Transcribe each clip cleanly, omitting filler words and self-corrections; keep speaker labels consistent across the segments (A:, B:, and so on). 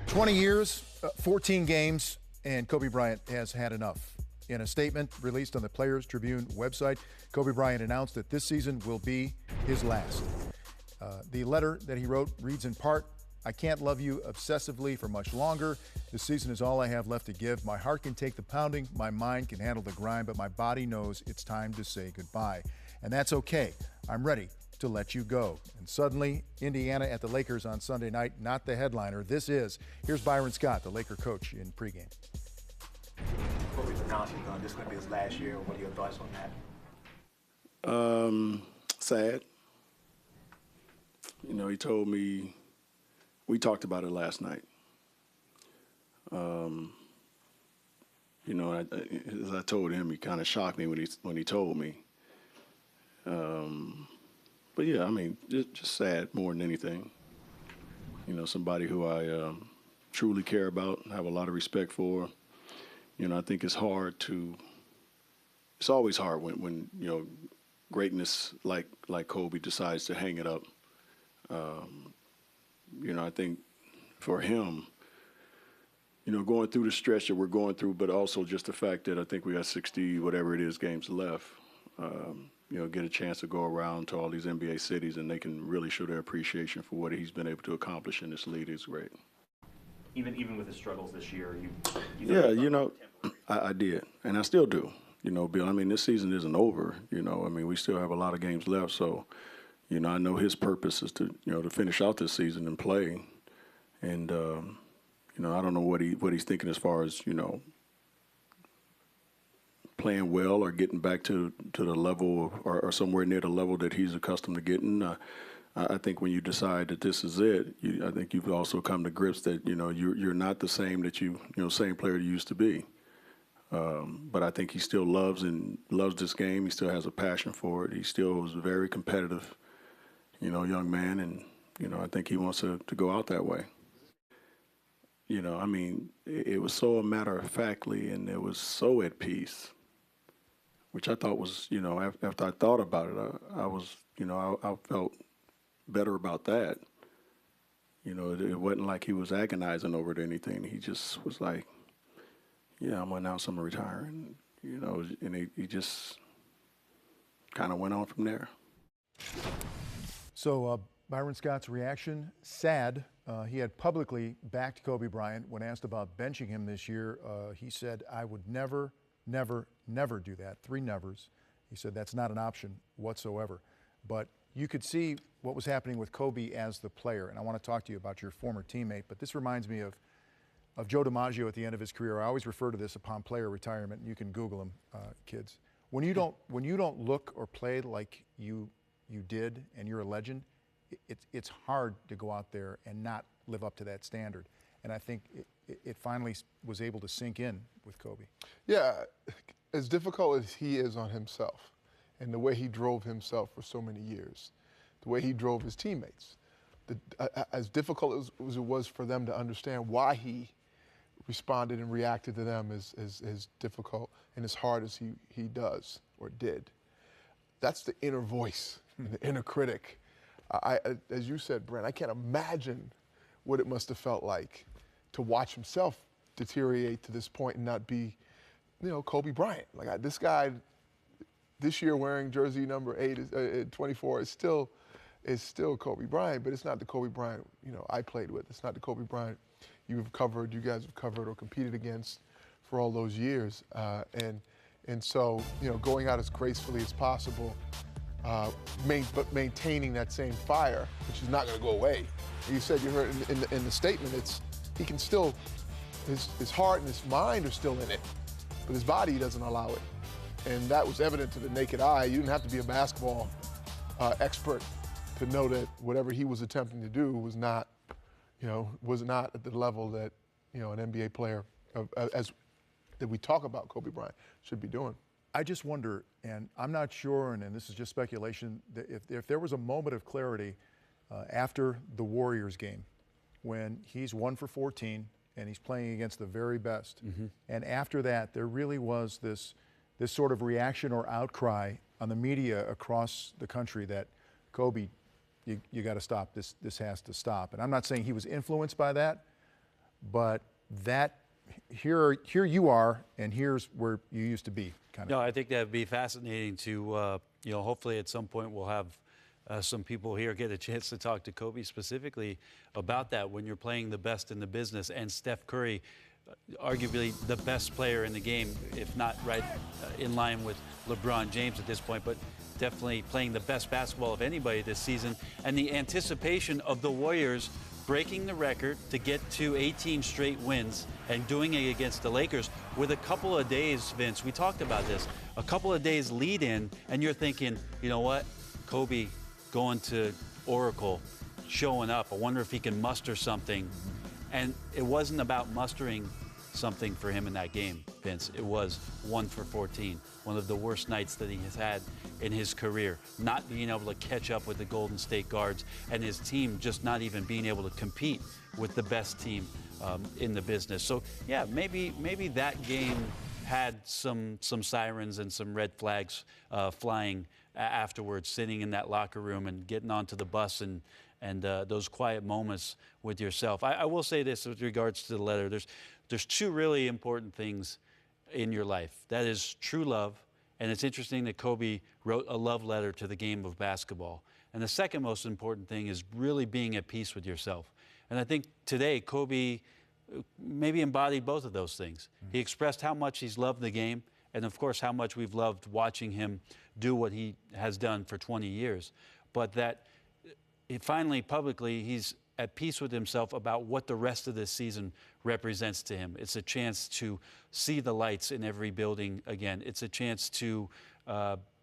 A: 20 years, 14 games, and Kobe Bryant has had enough. In a statement released on the Players Tribune website, Kobe Bryant announced that this season will be his last. The letter that he wrote reads in part, "I can't love you obsessively for much longer. This season is all I have left to give. My heart can take the pounding, my mind can handle the grind, but my body knows it's time to say goodbye. And that's okay. I'm ready to let you go." And suddenly, Indiana at the Lakers on Sunday night, not the headliner. Here's Byron Scott, the Laker coach, in pregame.
B: Kobe's announcing this is going to be his last year. What are your thoughts on that?
C: Sad. You know, he told me, we talked about it last night. You know, as I told him, he kind of shocked me when he told me. But yeah, I mean, just sad more than anything. You know, somebody who I truly care about, have a lot of respect for. You know, I think it's always hard when you know, greatness like Kobe decides to hang it up. You know, I think for him, you know, going through the stretch that we're going through, but also just the fact that I think we got 60, whatever it is, games left, you know, get a chance to go around to all these NBA cities and they can really show their appreciation for what he's been able to accomplish in this league is great.
D: Even with his struggles this year,
C: yeah, you know, I did, and I still do. You know, Bill, I mean, this season isn't over. You know, I mean, we still have a lot of games left, so, you know, I know his purpose is to, you know, to finish out this season and play. And, you know, I don't know what he's thinking as far as, you know, playing well or getting back to the level or somewhere near the level that he's accustomed to getting. I think when you decide that this is it, I think you've also come to grips that, you know, you're not the same same player you used to be. But I think he still loves this game. He still has a passion for it. He still is a very competitive, you know, young man, and, you know, I think he wants to go out that way. You know, I mean, it was so matter-of-factly, and it was so at peace, which I thought was, you know, after I thought about it, I was, you know, I felt better about that. You know, it wasn't like he was agonizing over it or anything. He just was like, yeah, I'm going to announce I'm retiring, you know, and he just kind of went on from there.
A: So Byron Scott's reaction, sad. He had publicly backed Kobe Bryant. When asked about benching him this year, he said, "I would never, never, never do that." 3 nevers. He said that's not an option whatsoever. But you could see what was happening with Kobe as the player, and I want to talk to you about your former teammate, but this reminds me of Joe DiMaggio at the end of his career. I always refer to this upon player retirement, and you can Google him, kids. When you don't look or play like you did and you're a legend, it's hard to go out there and not live up to that standard. And I think it finally was able to sink in with Kobe.
E: Yeah, as difficult as he is on himself and the way he drove himself for so many years, the way he drove his teammates, as difficult as it was for them to understand why he responded and reacted to them as difficult and as hard as he does or did. That's the inner voice, the inner critic. As you said, Brent, I can't imagine what it must have felt like to watch himself deteriorate to this point and not be, you know, Kobe Bryant. Like this guy, this year wearing jersey number 24 is still Kobe Bryant, but it's not the Kobe Bryant, you know, I played with. It's not the Kobe Bryant you guys have covered or competed against for all those years. And so, you know, going out as gracefully as possible, but maintaining that same fire, which is not going to go away. You said, you heard in the statement, he can still, his heart and his mind are still in it, but his body doesn't allow it. And that was evident to the naked eye. You didn't have to be a basketball expert to know that whatever he was attempting to do was not at the level that, you know, an NBA player that we talk about Kobe Bryant should be doing.
A: I just wonder, and I'm not sure, and this is just speculation, that if there was a moment of clarity after the Warriors game, when he's 1 for 14 and he's playing against the very best, and after that there really was this sort of reaction or outcry on the media across the country that Kobe, you got to stop this. This has to stop. And I'm not saying he was influenced by that, but that here you are, and here's where you used to be, kind of.
F: No, I think that would be fascinating to, hopefully at some point we'll have some people here get a chance to talk to Kobe specifically about that when you're playing the best in the business. And Steph Curry, arguably the best player in the game, if not right in line with LeBron James at this point, but definitely playing the best basketball of anybody this season. And the anticipation of the Warriors breaking the record to get to 18 straight wins and doing it against the Lakers with a couple of days, Vince, we talked about this, a couple of days lead in, and you're thinking, you know what, Kobe going to Oracle, showing up, I wonder if he can muster something. And it wasn't about mustering something for him in that game, Vince. It was 1 for 14, one of the worst nights that he has had in his career, not being able to catch up with the Golden State guards, and his team just not even being able to compete with the best team in the business. So yeah, maybe that game had some sirens and some red flags flying afterwards, sitting in that locker room and getting onto the bus and those quiet moments with yourself. I will say this with regards to the letter. There's two really important things in your life. That is true love, and it's interesting that Kobe wrote a love letter to the game of basketball. And the second most important thing is really being at peace with yourself. And I think today Kobe maybe embodied both of those things. He expressed how much he's loved the game, and of course how much we've loved watching him do what he has done for 20 years. But that finally, publicly, he's at peace with himself about what the rest of this season represents to him. It's a chance to see the lights in every building again. It's a chance to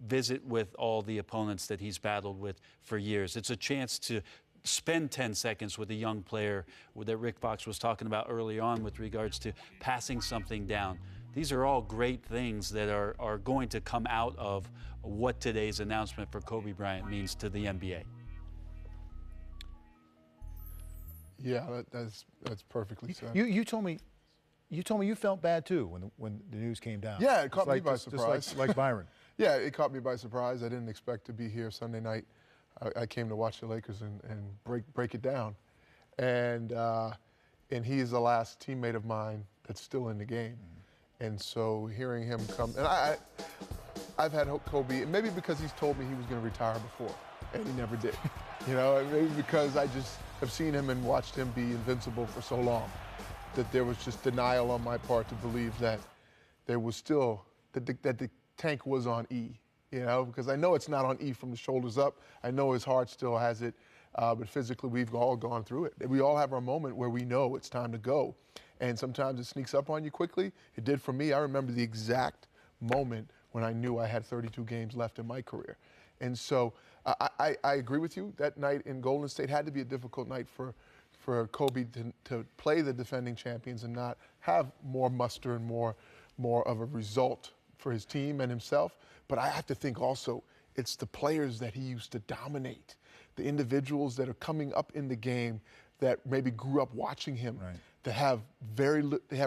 F: visit with all the opponents that he's battled with for years. It's a chance to spend 10 seconds with a young player that Rick Fox was talking about early on with regards to passing something down. These are all great things that are going to come out of what today's announcement for Kobe Bryant means to the NBA.
E: Yeah, that's perfectly said.
A: You told me you felt bad too when the news came down.
E: Yeah, it caught me
A: like,
E: by
A: just
E: surprise.
A: like Byron.
E: Yeah, it caught me by surprise. I didn't expect to be here Sunday night. I came to watch the Lakers and break it down, and he is the last teammate of mine that's still in the game, and so hearing him come, and I've had Kobe, maybe because he's told me he was going to retire before, and he never did. You know, maybe because I just have seen him and watched him be invincible for so long, that there was just denial on my part to believe that there was still, that the tank was on E, you know, because I know it's not on E from the shoulders up. I know his heart still has it, but physically we've all gone through it. We all have our moment where we know it's time to go. And sometimes it sneaks up on you quickly. It did for me. I remember the exact moment when I knew I had 32 games left in my career. And so I agree with you. That night in Golden State had to be a difficult night for Kobe to play the defending champions and not have more muster and more of a result for his team and himself. But I have to think also it's the players that he used to dominate, the individuals that are coming up in the game that maybe grew up watching him,
A: Right.
E: that have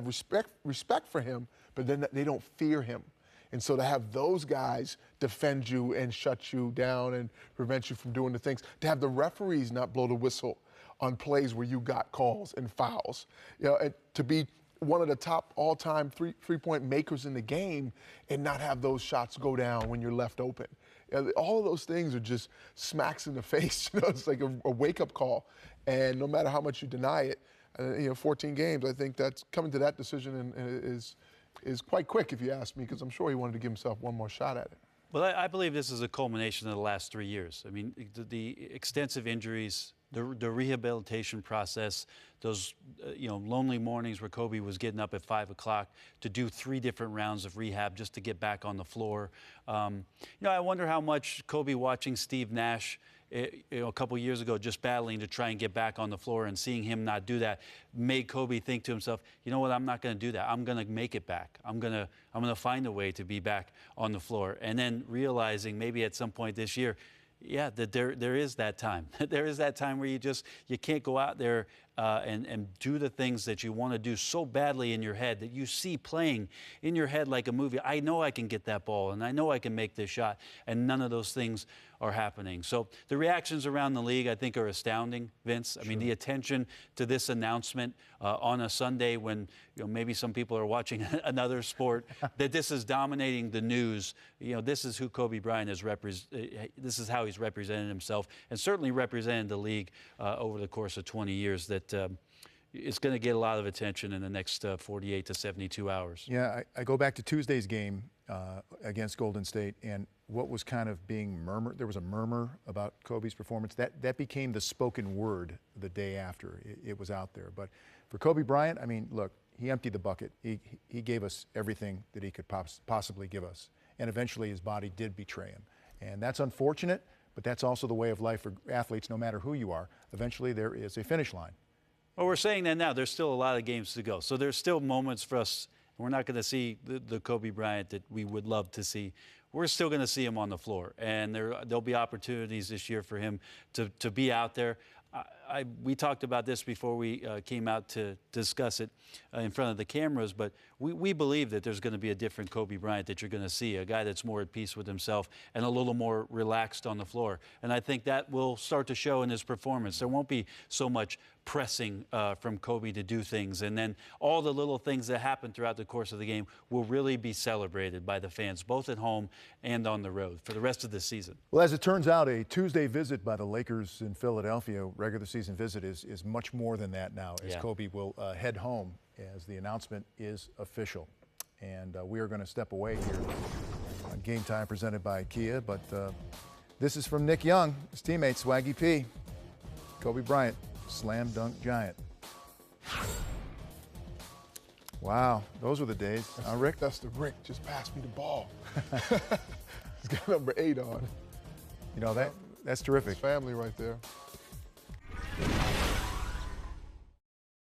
E: respect for him, but then they don't fear him. And so to have those guys defend you and shut you down and prevent you from doing the things, to have the referees not blow the whistle on plays where you got calls and fouls, you know, and to be one of the top all-time three-point makers in the game and not have those shots go down when you're left open. You know, all of those things are just smacks in the face. You know, it's like a wake-up call. And no matter how much you deny it, 14 games, I think that's coming to that decision is quite quick, if you ask me, because I'm sure he wanted to give himself one more shot at it.
F: Well, I believe this is a culmination of the last 3 years. I mean, the extensive injuries, the rehabilitation process, those lonely mornings where Kobe was getting up at 5 o'clock to do 3 different rounds of rehab just to get back on the floor. I wonder how much Kobe watching Steve Nash a couple years ago just battling to try and get back on the floor and seeing him not do that made Kobe think to himself, you know what, I'm not going to do that. I'm going to make it back. I'm going to find a way to be back on the floor. And then realizing maybe at some point this year, yeah, that there is that time. There is that time where you can't go out there and do the things that you want to do so badly in your head, that you see playing in your head like a movie. I know I can get that ball, and I know I can make this shot, and none of those things are happening. So the reactions around the league, I think, are astounding, Vince. I mean, the attention to this announcement on a Sunday when maybe some people are watching another sport, that this is dominating the news. This is who Kobe Bryant is. This is how he's represented himself, and certainly represented the league over the course of 20 years. That it's going to get a lot of attention in the next 48 to 72 hours.
A: Yeah, I go back to Tuesday's game against Golden State, and what was kind of being murmured, there was a murmur about Kobe's performance. That became the spoken word the day after it was out there. But for Kobe Bryant, I mean, look, he emptied the bucket. He gave us everything that he could possibly give us. And eventually his body did betray him. And that's unfortunate, but that's also the way of life for athletes, no matter who you are. Eventually there is a finish line.
F: Well, we're saying that now. There's still a lot of games to go. So there's still moments for us. We're not going to see the Kobe Bryant that we would love to see. We're still going to see him on the floor. And there'll be opportunities this year for him to be out there. We talked about this before we came out to discuss it in front of the cameras, but we believe that there's going to be a different Kobe Bryant that you're going to see, a guy that's more at peace with himself and a little more relaxed on the floor. And I think that will start to show in his performance. There won't be so much pressing from Kobe to do things, and then all the little things that happen throughout the course of the game will really be celebrated by the fans, both at home and on the road for the rest of the season.
A: Well, as it turns out, a Tuesday visit by the Lakers in Philadelphia, regular season visit, is much more than that now, as Kobe will head home as the announcement is official. And we are going to step away here on Game Time presented by Kia, but this is from Nick Young, his teammate Swaggy P. Kobe Bryant, slam dunk giant. Wow, those were the days. Rick?
E: That's the Rick. Just pass me the ball. He's got number 8 on.
A: That's terrific.
E: It's family right there.